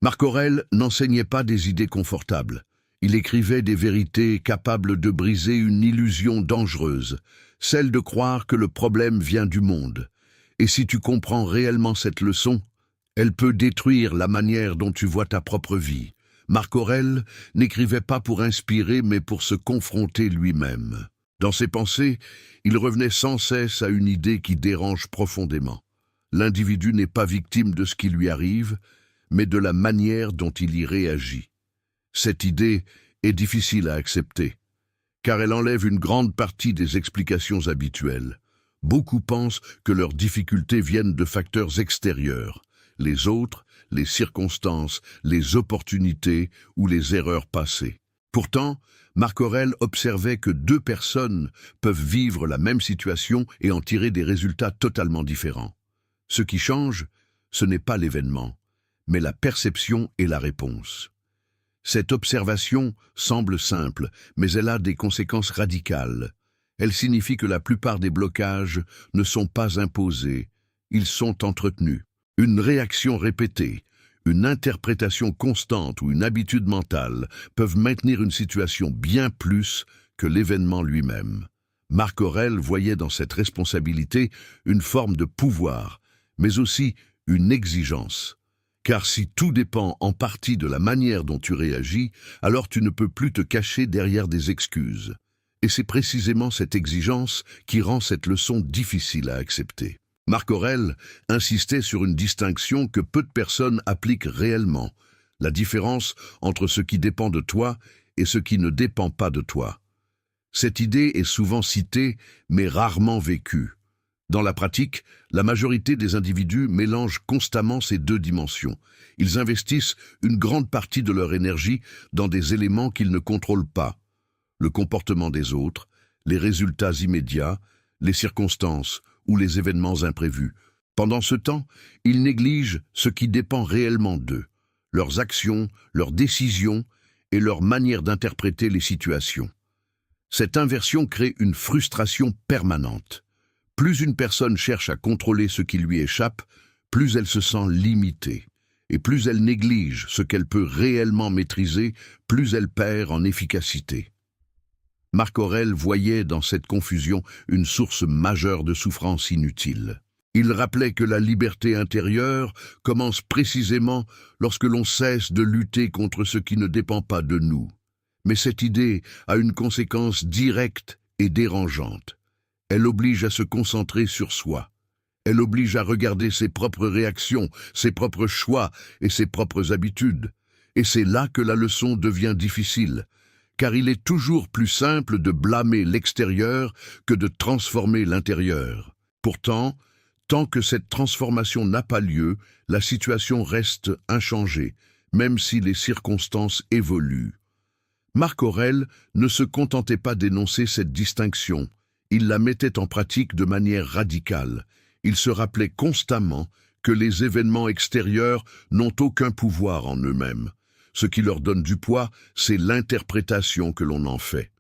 Marc Aurèle n'enseignait pas des idées confortables. Il écrivait des vérités capables de briser une illusion dangereuse, celle de croire que le problème vient du monde. Et si tu comprends réellement cette leçon, elle peut détruire la manière dont tu vois ta propre vie. Marc Aurèle n'écrivait pas pour inspirer, mais pour se confronter lui-même. Dans ses pensées, il revenait sans cesse à une idée qui dérange profondément. L'individu n'est pas victime de ce qui lui arrive, mais de la manière dont il y réagit. Cette idée est difficile à accepter, car elle enlève une grande partie des explications habituelles. Beaucoup pensent que leurs difficultés viennent de facteurs extérieurs, les autres, les circonstances, les opportunités ou les erreurs passées. Pourtant, Marc Aurèle observait que deux personnes peuvent vivre la même situation et en tirer des résultats totalement différents. Ce qui change, ce n'est pas l'événement, mais la perception et la réponse. Cette observation semble simple, mais elle a des conséquences radicales. Elle signifie que la plupart des blocages ne sont pas imposés, ils sont entretenus. Une réaction répétée, une interprétation constante ou une habitude mentale peuvent maintenir une situation bien plus que l'événement lui-même. Marc Aurèle voyait dans cette responsabilité une forme de pouvoir, mais aussi une exigence. Car si tout dépend en partie de la manière dont tu réagis, alors tu ne peux plus te cacher derrière des excuses. Et c'est précisément cette exigence qui rend cette leçon difficile à accepter. Marc Aurèle insistait sur une distinction que peu de personnes appliquent réellement, la différence entre ce qui dépend de toi et ce qui ne dépend pas de toi. Cette idée est souvent citée, mais rarement vécue. Dans la pratique, la majorité des individus mélangent constamment ces deux dimensions. Ils investissent une grande partie de leur énergie dans des éléments qu'ils ne contrôlent pas. Le comportement des autres, les résultats immédiats, les circonstances ou les événements imprévus. Pendant ce temps, ils négligent ce qui dépend réellement d'eux, leurs actions, leurs décisions et leur manière d'interpréter les situations. Cette inversion crée une frustration permanente. Plus une personne cherche à contrôler ce qui lui échappe, plus elle se sent limitée. Et plus elle néglige ce qu'elle peut réellement maîtriser, plus elle perd en efficacité. Marc Aurèle voyait dans cette confusion une source majeure de souffrance inutile. Il rappelait que la liberté intérieure commence précisément lorsque l'on cesse de lutter contre ce qui ne dépend pas de nous. Mais cette idée a une conséquence directe et dérangeante. Elle oblige à se concentrer sur soi. Elle oblige à regarder ses propres réactions, ses propres choix et ses propres habitudes. Et c'est là que la leçon devient difficile, car il est toujours plus simple de blâmer l'extérieur que de transformer l'intérieur. Pourtant, tant que cette transformation n'a pas lieu, la situation reste inchangée, même si les circonstances évoluent. Marc Aurèle ne se contentait pas d'énoncer cette distinction, il la mettait en pratique de manière radicale. Il se rappelait constamment que les événements extérieurs n'ont aucun pouvoir en eux-mêmes. Ce qui leur donne du poids, c'est l'interprétation que l'on en fait.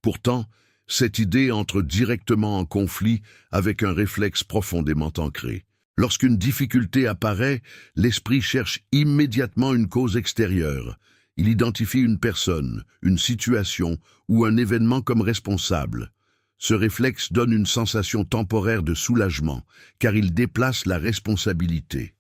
Pourtant, cette idée entre directement en conflit avec un réflexe profondément ancré. Lorsqu'une difficulté apparaît, l'esprit cherche immédiatement une cause extérieure. Il identifie une personne, une situation ou un événement comme responsable. Ce réflexe donne une sensation temporaire de soulagement, car il déplace la responsabilité.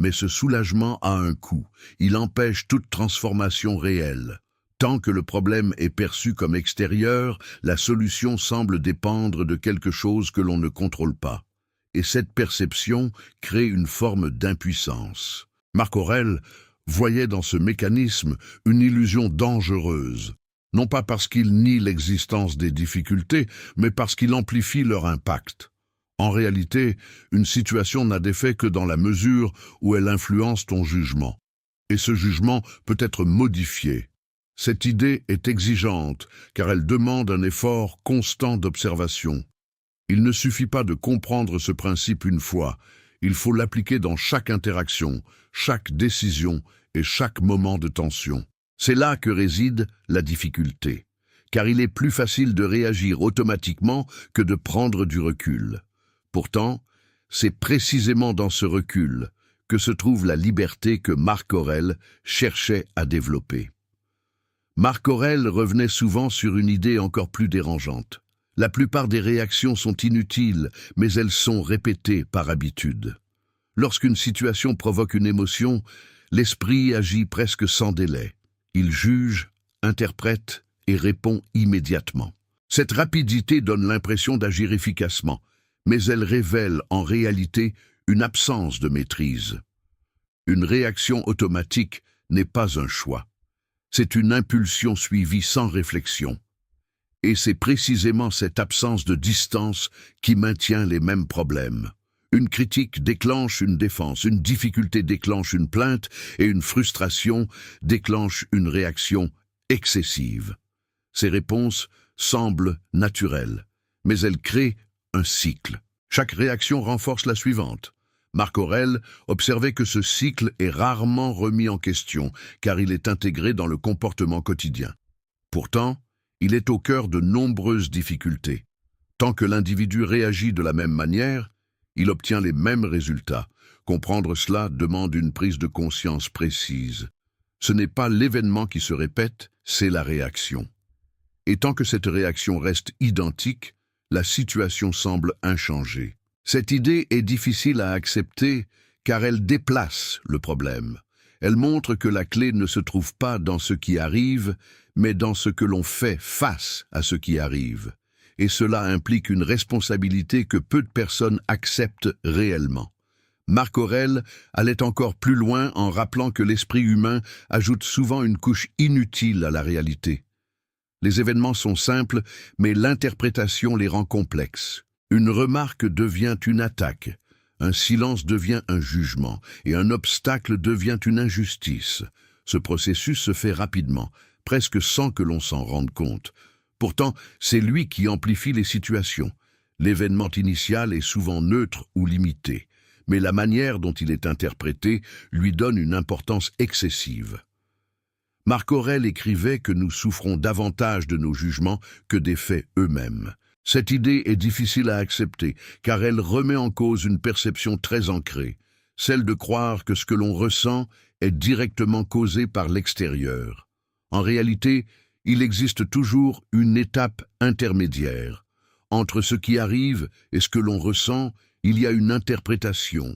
Mais ce soulagement a un coût, il empêche toute transformation réelle. Tant que le problème est perçu comme extérieur, la solution semble dépendre de quelque chose que l'on ne contrôle pas. Et cette perception crée une forme d'impuissance. Marc Aurèle voyait dans ce mécanisme une illusion dangereuse, non pas parce qu'il nie l'existence des difficultés, mais parce qu'il amplifie leur impact. En réalité, une situation n'a d'effet que dans la mesure où elle influence ton jugement. Et ce jugement peut être modifié. Cette idée est exigeante, car elle demande un effort constant d'observation. Il ne suffit pas de comprendre ce principe une fois, il faut l'appliquer dans chaque interaction, chaque décision et chaque moment de tension. C'est là que réside la difficulté, car il est plus facile de réagir automatiquement que de prendre du recul. Pourtant, c'est précisément dans ce recul que se trouve la liberté que Marc Aurèle cherchait à développer. Marc Aurèle revenait souvent sur une idée encore plus dérangeante. La plupart des réactions sont inutiles, mais elles sont répétées par habitude. Lorsqu'une situation provoque une émotion, l'esprit agit presque sans délai. Il juge, interprète et répond immédiatement. Cette rapidité donne l'impression d'agir efficacement, mais elle révèle en réalité une absence de maîtrise. Une réaction automatique n'est pas un choix. C'est une impulsion suivie sans réflexion. Et c'est précisément cette absence de distance qui maintient les mêmes problèmes. Une critique déclenche une défense, une difficulté déclenche une plainte et une frustration déclenche une réaction excessive. Ces réponses semblent naturelles, mais elles créent un cycle. Chaque réaction renforce la suivante. Marc Aurèle observait que ce cycle est rarement remis en question, car il est intégré dans le comportement quotidien. Pourtant, il est au cœur de nombreuses difficultés. Tant que l'individu réagit de la même manière, il obtient les mêmes résultats. Comprendre cela demande une prise de conscience précise. Ce n'est pas l'événement qui se répète, c'est la réaction. Et tant que cette réaction reste identique, la situation semble inchangée. Cette idée est difficile à accepter car elle déplace le problème. Elle montre que la clé ne se trouve pas dans ce qui arrive, mais dans ce que l'on fait face à ce qui arrive. Et cela implique une responsabilité que peu de personnes acceptent réellement. Marc Aurèle allait encore plus loin en rappelant que l'esprit humain ajoute souvent une couche inutile à la réalité. Les événements sont simples, mais l'interprétation les rend complexes. Une remarque devient une attaque, un silence devient un jugement, et un obstacle devient une injustice. Ce processus se fait rapidement, presque sans que l'on s'en rende compte. Pourtant, c'est lui qui amplifie les situations. L'événement initial est souvent neutre ou limité, mais la manière dont il est interprété lui donne une importance excessive. Marc Aurèle écrivait que nous souffrons davantage de nos jugements que des faits eux-mêmes. Cette idée est difficile à accepter, car elle remet en cause une perception très ancrée, celle de croire que ce que l'on ressent est directement causé par l'extérieur. En réalité, il existe toujours une étape intermédiaire. Entre ce qui arrive et ce que l'on ressent, il y a une interprétation,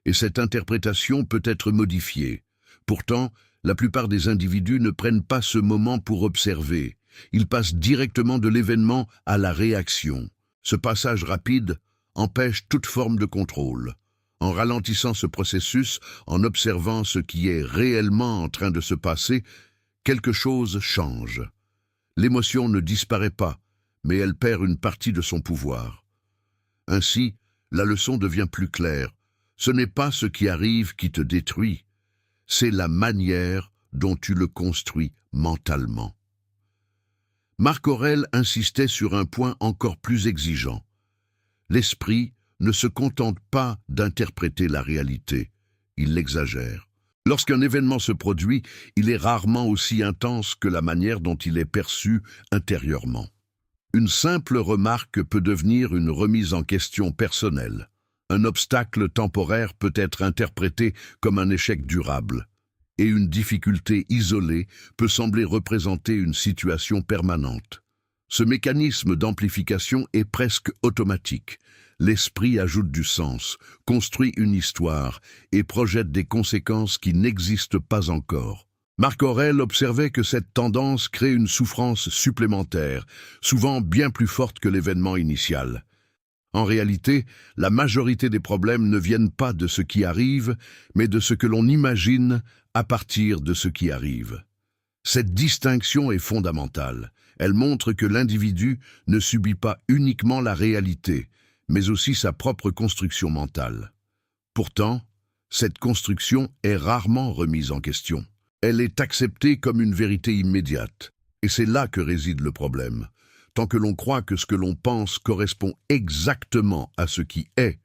et cette interprétation peut être modifiée. Pourtant, la plupart des individus ne prennent pas ce moment pour observer. Ils passent directement de l'événement à la réaction. Ce passage rapide empêche toute forme de contrôle. En ralentissant ce processus, en observant ce qui est réellement en train de se passer, quelque chose change. L'émotion ne disparaît pas, mais elle perd une partie de son pouvoir. Ainsi, la leçon devient plus claire. Ce n'est pas ce qui arrive qui te détruit, c'est la manière dont tu le construis mentalement. Marc Aurèle insistait sur un point encore plus exigeant. L'esprit ne se contente pas d'interpréter la réalité, il l'exagère. Lorsqu'un événement se produit, il est rarement aussi intense que la manière dont il est perçu intérieurement. Une simple remarque peut devenir une remise en question personnelle. Un obstacle temporaire peut être interprété comme un échec durable, et une difficulté isolée peut sembler représenter une situation permanente. Ce mécanisme d'amplification est presque automatique. L'esprit ajoute du sens, construit une histoire et projette des conséquences qui n'existent pas encore. Marc Aurèle observait que cette tendance crée une souffrance supplémentaire, souvent bien plus forte que l'événement initial. En réalité, la majorité des problèmes ne viennent pas de ce qui arrive, mais de ce que l'on imagine à partir de ce qui arrive. Cette distinction est fondamentale. Elle montre que l'individu ne subit pas uniquement la réalité, mais aussi sa propre construction mentale. Pourtant, cette construction est rarement remise en question. Elle est acceptée comme une vérité immédiate, et c'est là que réside le problème. Tant que l'on croit que ce que l'on pense correspond exactement à ce qui est,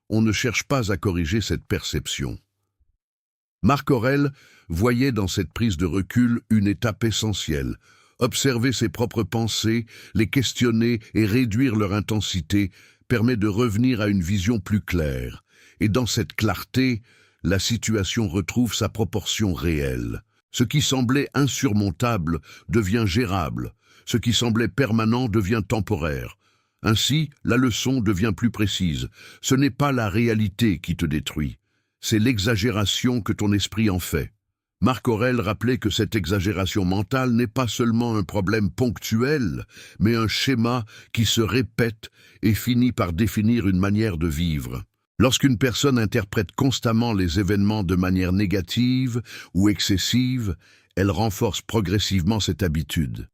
on ne cherche pas à corriger cette perception. Marc Aurèle voyait dans cette prise de recul une étape essentielle. Observer ses propres pensées, les questionner et réduire leur intensité permet de revenir à une vision plus claire. Et dans cette clarté, la situation retrouve sa proportion réelle. Ce qui semblait insurmontable devient gérable, ce qui semblait permanent devient temporaire. Ainsi, la leçon devient plus précise. Ce n'est pas la réalité qui te détruit, c'est l'exagération que ton esprit en fait. Marc Aurèle rappelait que cette exagération mentale n'est pas seulement un problème ponctuel, mais un schéma qui se répète et finit par définir une manière de vivre. Lorsqu'une personne interprète constamment les événements de manière négative ou excessive, elle renforce progressivement cette habitude.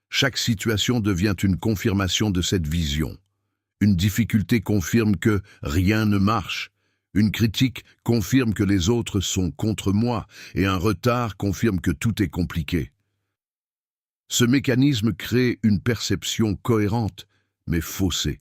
Chaque situation devient une confirmation de cette vision. Une difficulté confirme que rien ne marche. Une critique confirme que les autres sont contre moi et un retard confirme que tout est compliqué. Ce mécanisme crée une perception cohérente, mais faussée.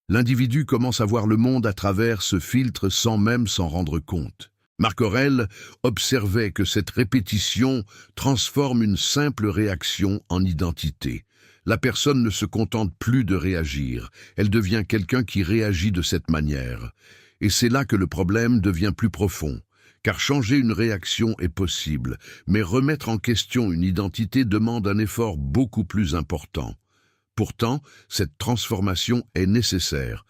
L'individu commence à voir le monde à travers ce filtre sans même s'en rendre compte. Marc Aurèle observait que cette répétition transforme une simple réaction en identité. La personne ne se contente plus de réagir, elle devient quelqu'un qui réagit de cette manière. Et c'est là que le problème devient plus profond, car changer une réaction est possible, mais remettre en question une identité demande un effort beaucoup plus important. Pourtant, cette transformation est nécessaire.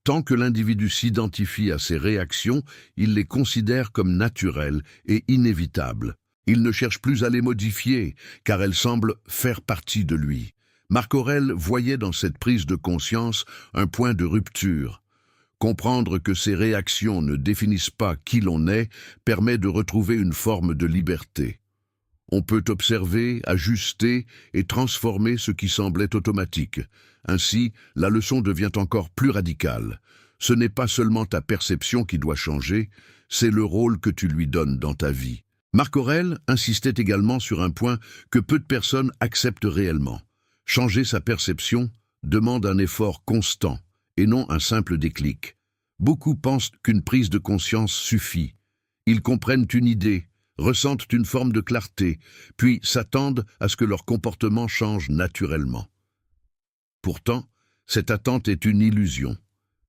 Tant que l'individu s'identifie à ses réactions, il les considère comme naturelles et inévitables. Il ne cherche plus à les modifier, car elles semblent faire partie de lui. Marc Aurèle voyait dans cette prise de conscience un point de rupture. Comprendre que ces réactions ne définissent pas qui l'on est permet de retrouver une forme de liberté. On peut observer, ajuster et transformer ce qui semblait automatique. Ainsi, la leçon devient encore plus radicale. Ce n'est pas seulement ta perception qui doit changer, c'est le rôle que tu lui donnes dans ta vie. Marc Aurèle insistait également sur un point que peu de personnes acceptent réellement. Changer sa perception demande un effort constant et non un simple déclic. Beaucoup pensent qu'une prise de conscience suffit. Ils comprennent une idée, ressentent une forme de clarté, puis s'attendent à ce que leur comportement change naturellement. Pourtant, cette attente est une illusion.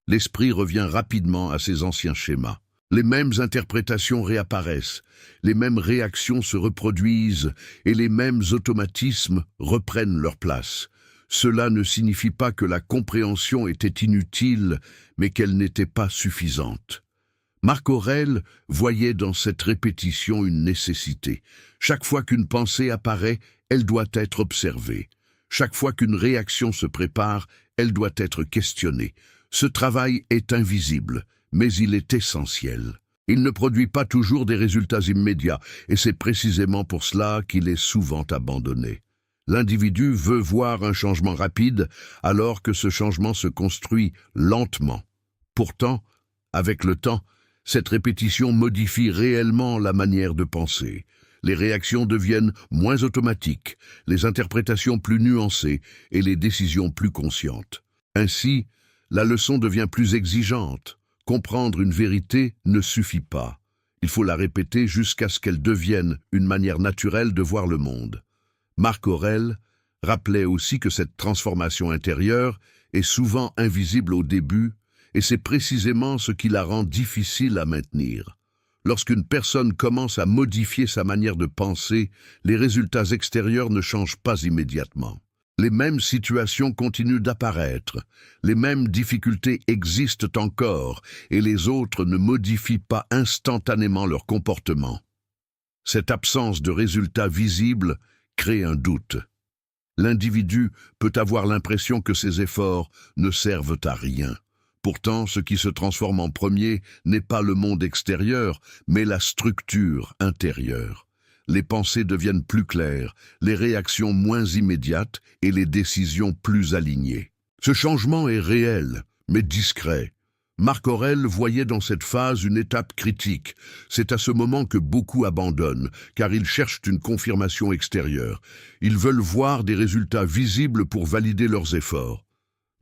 L'esprit revient rapidement à ses anciens schémas. Les mêmes interprétations réapparaissent, les mêmes réactions se reproduisent et les mêmes automatismes reprennent leur place. Cela ne signifie pas que la compréhension était inutile, mais qu'elle n'était pas suffisante. Marc Aurèle voyait dans cette répétition une nécessité. Chaque fois qu'une pensée apparaît, elle doit être observée. Chaque fois qu'une réaction se prépare, elle doit être questionnée. Ce travail est invisible, mais il est essentiel. Il ne produit pas toujours des résultats immédiats, et c'est précisément pour cela qu'il est souvent abandonné. L'individu veut voir un changement rapide, alors que ce changement se construit lentement. Pourtant, avec le temps, cette répétition modifie réellement la manière de penser. Les réactions deviennent moins automatiques, les interprétations plus nuancées et les décisions plus conscientes. Ainsi, la leçon devient plus exigeante. Comprendre une vérité ne suffit pas. Il faut la répéter jusqu'à ce qu'elle devienne une manière naturelle de voir le monde. Marc Aurèle rappelait aussi que cette transformation intérieure est souvent invisible au début, et c'est précisément ce qui la rend difficile à maintenir. Lorsqu'une personne commence à modifier sa manière de penser, les résultats extérieurs ne changent pas immédiatement. Les mêmes situations continuent d'apparaître, les mêmes difficultés existent encore, et les autres ne modifient pas instantanément leur comportement. Cette absence de résultats visibles crée un doute. L'individu peut avoir l'impression que ses efforts ne servent à rien. Pourtant, ce qui se transforme en premier n'est pas le monde extérieur, mais la structure intérieure. Les pensées deviennent plus claires, les réactions moins immédiates et les décisions plus alignées. Ce changement est réel, mais discret. Marc Aurèle voyait dans cette phase une étape critique. C'est à ce moment que beaucoup abandonnent, car ils cherchent une confirmation extérieure. Ils veulent voir des résultats visibles pour valider leurs efforts.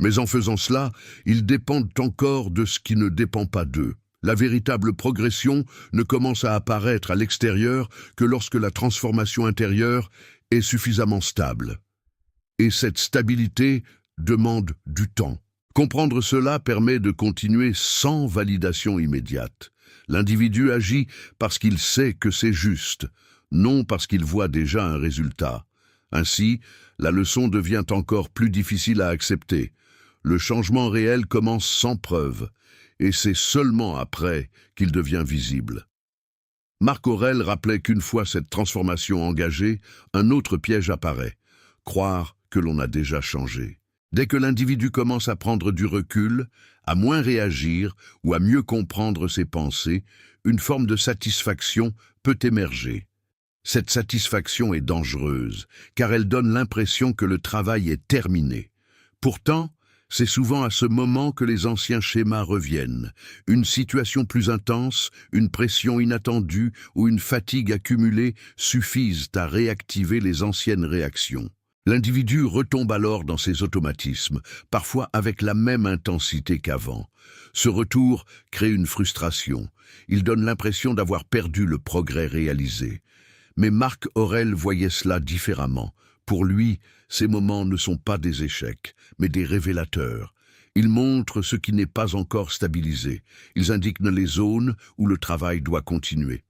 Mais en faisant cela, ils dépendent encore de ce qui ne dépend pas d'eux. La véritable progression ne commence à apparaître à l'extérieur que lorsque la transformation intérieure est suffisamment stable. Et cette stabilité demande du temps. Comprendre cela permet de continuer sans validation immédiate. L'individu agit parce qu'il sait que c'est juste, non parce qu'il voit déjà un résultat. Ainsi, la leçon devient encore plus difficile à accepter. Le changement réel commence sans preuve, et c'est seulement après qu'il devient visible. Marc Aurèle rappelait qu'une fois cette transformation engagée, un autre piège apparaît, croire que l'on a déjà changé. Dès que l'individu commence à prendre du recul, à moins réagir ou à mieux comprendre ses pensées, une forme de satisfaction peut émerger. Cette satisfaction est dangereuse, car elle donne l'impression que le travail est terminé. Pourtant, c'est souvent à ce moment que les anciens schémas reviennent. Une situation plus intense, une pression inattendue ou une fatigue accumulée suffisent à réactiver les anciennes réactions. L'individu retombe alors dans ses automatismes, parfois avec la même intensité qu'avant. Ce retour crée une frustration. Il donne l'impression d'avoir perdu le progrès réalisé. Mais Marc Aurèle voyait cela différemment. Pour lui, ces moments ne sont pas des échecs, mais des révélateurs. Ils montrent ce qui n'est pas encore stabilisé. Ils indiquent les zones où le travail doit continuer.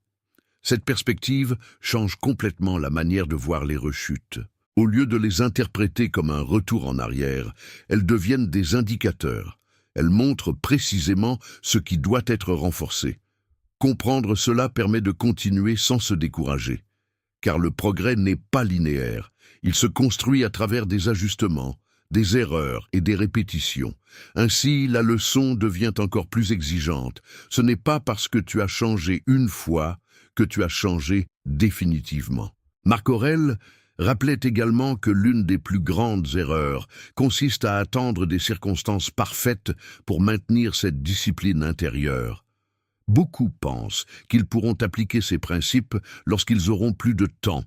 Cette perspective change complètement la manière de voir les rechutes. Au lieu de les interpréter comme un retour en arrière, elles deviennent des indicateurs. Elles montrent précisément ce qui doit être renforcé. Comprendre cela permet de continuer sans se décourager. Car le progrès n'est pas linéaire. Il se construit à travers des ajustements, des erreurs et des répétitions. Ainsi, la leçon devient encore plus exigeante. Ce n'est pas parce que tu as changé une fois que tu as changé définitivement. Marc Aurèle rappelait également que l'une des plus grandes erreurs consiste à attendre des circonstances parfaites pour maintenir cette discipline intérieure. Beaucoup pensent qu'ils pourront appliquer ces principes lorsqu'ils auront plus de temps,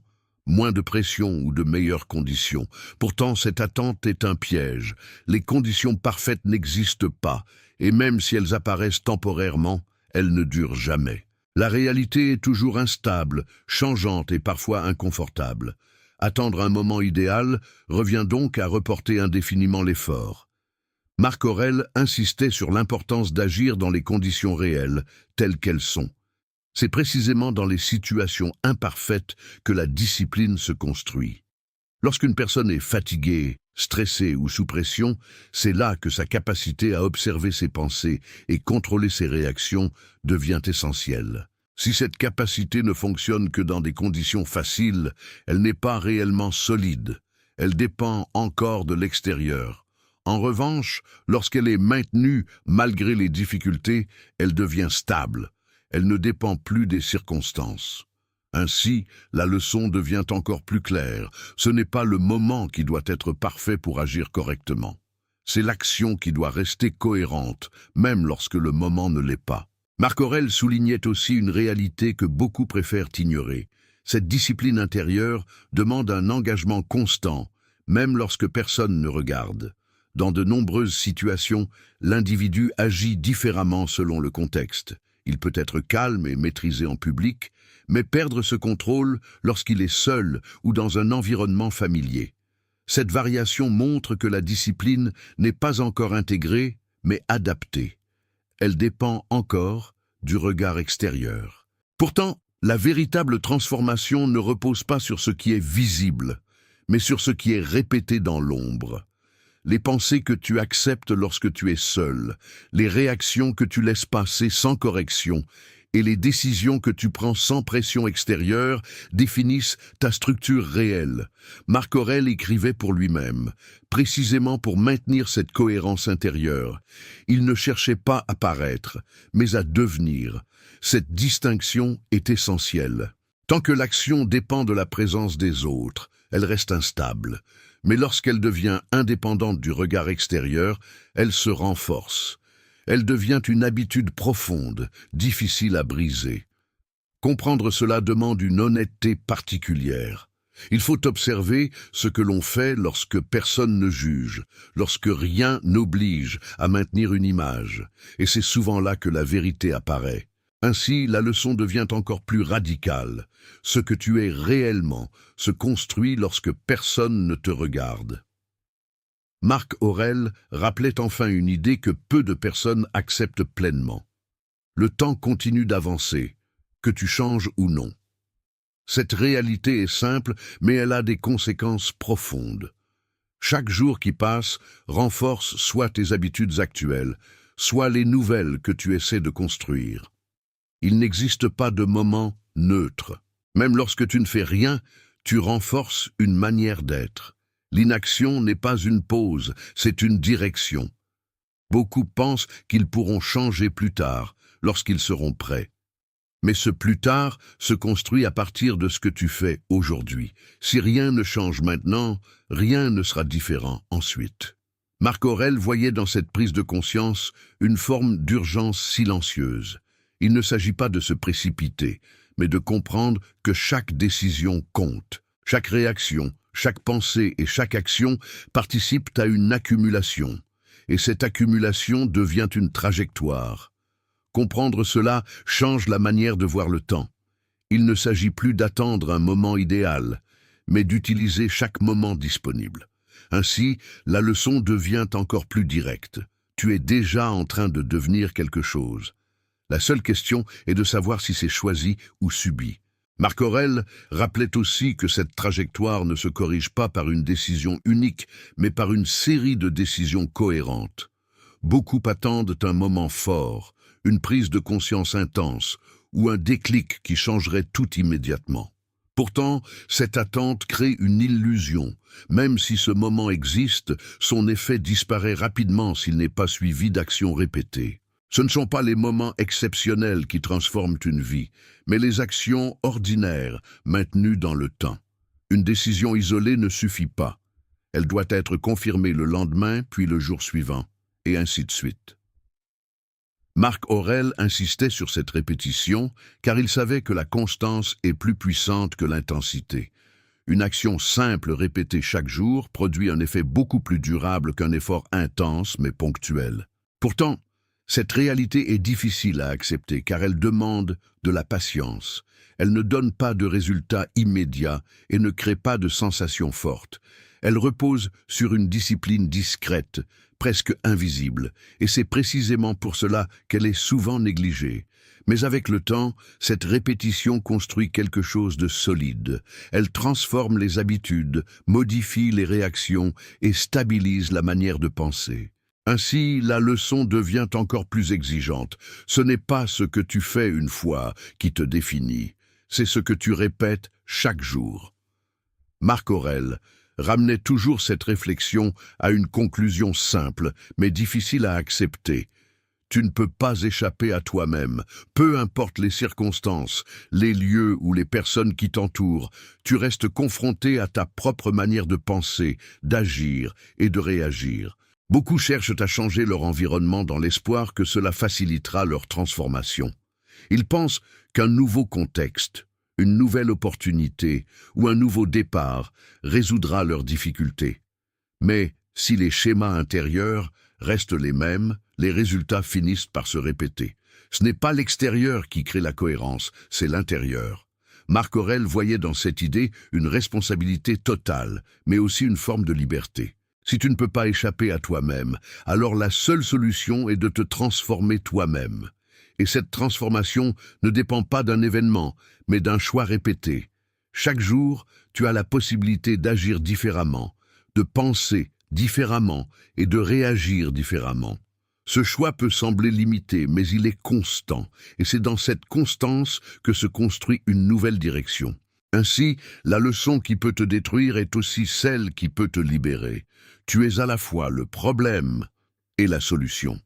moins de pression ou de meilleures conditions. Pourtant, cette attente est un piège. Les conditions parfaites n'existent pas, et même si elles apparaissent temporairement, elles ne durent jamais. La réalité est toujours instable, changeante et parfois inconfortable. Attendre un moment idéal revient donc à reporter indéfiniment l'effort. Marc Aurèle insistait sur l'importance d'agir dans les conditions réelles, telles qu'elles sont. C'est précisément dans les situations imparfaites que la discipline se construit. Lorsqu'une personne est fatiguée, stressée ou sous pression, c'est là que sa capacité à observer ses pensées et contrôler ses réactions devient essentielle. Si cette capacité ne fonctionne que dans des conditions faciles, elle n'est pas réellement solide. Elle dépend encore de l'extérieur. En revanche, lorsqu'elle est maintenue malgré les difficultés, elle devient stable. Elle ne dépend plus des circonstances. Ainsi, la leçon devient encore plus claire. Ce n'est pas le moment qui doit être parfait pour agir correctement. C'est l'action qui doit rester cohérente, même lorsque le moment ne l'est pas. Marc Aurèle soulignait aussi une réalité que beaucoup préfèrent ignorer. Cette discipline intérieure demande un engagement constant, même lorsque personne ne regarde. Dans de nombreuses situations, l'individu agit différemment selon le contexte. Il peut être calme et maîtrisé en public, mais perdre ce contrôle lorsqu'il est seul ou dans un environnement familier. Cette variation montre que la discipline n'est pas encore intégrée, mais adaptée. Elle dépend encore du regard extérieur. Pourtant, la véritable transformation ne repose pas sur ce qui est visible, mais sur ce qui est répété dans l'ombre. Les pensées que tu acceptes lorsque tu es seul, les réactions que tu laisses passer sans correction et les décisions que tu prends sans pression extérieure définissent ta structure réelle. Marc Aurèle écrivait pour lui-même, précisément pour maintenir cette cohérence intérieure. Il ne cherchait pas à paraître, mais à devenir. Cette distinction est essentielle. Tant que l'action dépend de la présence des autres, elle reste instable. Mais lorsqu'elle devient indépendante du regard extérieur, elle se renforce. Elle devient une habitude profonde, difficile à briser. Comprendre cela demande une honnêteté particulière. Il faut observer ce que l'on fait lorsque personne ne juge, lorsque rien n'oblige à maintenir une image, et c'est souvent là que la vérité apparaît. Ainsi, la leçon devient encore plus radicale. Ce que tu es réellement se construit lorsque personne ne te regarde. Marc Aurèle rappelait enfin une idée que peu de personnes acceptent pleinement. Le temps continue d'avancer, que tu changes ou non. Cette réalité est simple, mais elle a des conséquences profondes. Chaque jour qui passe renforce soit tes habitudes actuelles, soit les nouvelles que tu essaies de construire. Il n'existe pas de moment neutre. Même lorsque tu ne fais rien, tu renforces une manière d'être. L'inaction n'est pas une pause, c'est une direction. Beaucoup pensent qu'ils pourront changer plus tard, lorsqu'ils seront prêts. Mais ce plus tard se construit à partir de ce que tu fais aujourd'hui. Si rien ne change maintenant, rien ne sera différent ensuite. Marc Aurèle voyait dans cette prise de conscience une forme d'urgence silencieuse. Il ne s'agit pas de se précipiter, mais de comprendre que chaque décision compte. Chaque réaction, chaque pensée et chaque action participent à une accumulation. Et cette accumulation devient une trajectoire. Comprendre cela change la manière de voir le temps. Il ne s'agit plus d'attendre un moment idéal, mais d'utiliser chaque moment disponible. Ainsi, la leçon devient encore plus directe. Tu es déjà en train de devenir quelque chose. La seule question est de savoir si c'est choisi ou subi. Marc Aurèle rappelait aussi que cette trajectoire ne se corrige pas par une décision unique, mais par une série de décisions cohérentes. Beaucoup attendent un moment fort, une prise de conscience intense ou un déclic qui changerait tout immédiatement. Pourtant, cette attente crée une illusion. Même si ce moment existe, son effet disparaît rapidement s'il n'est pas suivi d'actions répétées. Ce ne sont pas les moments exceptionnels qui transforment une vie, mais les actions ordinaires maintenues dans le temps. Une décision isolée ne suffit pas. Elle doit être confirmée le lendemain, puis le jour suivant, et ainsi de suite. Marc Aurèle insistait sur cette répétition car il savait que la constance est plus puissante que l'intensité. Une action simple répétée chaque jour produit un effet beaucoup plus durable qu'un effort intense mais ponctuel. Pourtant, cette réalité est difficile à accepter car elle demande de la patience. Elle ne donne pas de résultats immédiats et ne crée pas de sensations fortes. Elle repose sur une discipline discrète, presque invisible, et c'est précisément pour cela qu'elle est souvent négligée. Mais avec le temps, cette répétition construit quelque chose de solide. Elle transforme les habitudes, modifie les réactions et stabilise la manière de penser. Ainsi, la leçon devient encore plus exigeante. Ce n'est pas ce que tu fais une fois qui te définit, c'est ce que tu répètes chaque jour. Marc Aurèle ramenait toujours cette réflexion à une conclusion simple, mais difficile à accepter. Tu ne peux pas échapper à toi-même, peu importe les circonstances, les lieux ou les personnes qui t'entourent, tu restes confronté à ta propre manière de penser, d'agir et de réagir. Beaucoup cherchent à changer leur environnement dans l'espoir que cela facilitera leur transformation. Ils pensent qu'un nouveau contexte, une nouvelle opportunité ou un nouveau départ résoudra leurs difficultés. Mais si les schémas intérieurs restent les mêmes, les résultats finissent par se répéter. Ce n'est pas l'extérieur qui crée la cohérence, c'est l'intérieur. Marc Aurèle voyait dans cette idée une responsabilité totale, mais aussi une forme de liberté. Si tu ne peux pas échapper à toi-même, alors la seule solution est de te transformer toi-même. Et cette transformation ne dépend pas d'un événement, mais d'un choix répété. Chaque jour, tu as la possibilité d'agir différemment, de penser différemment et de réagir différemment. Ce choix peut sembler limité, mais il est constant, et c'est dans cette constance que se construit une nouvelle direction. Ainsi, la leçon qui peut te détruire est aussi celle qui peut te libérer. Tu es à la fois le problème et la solution.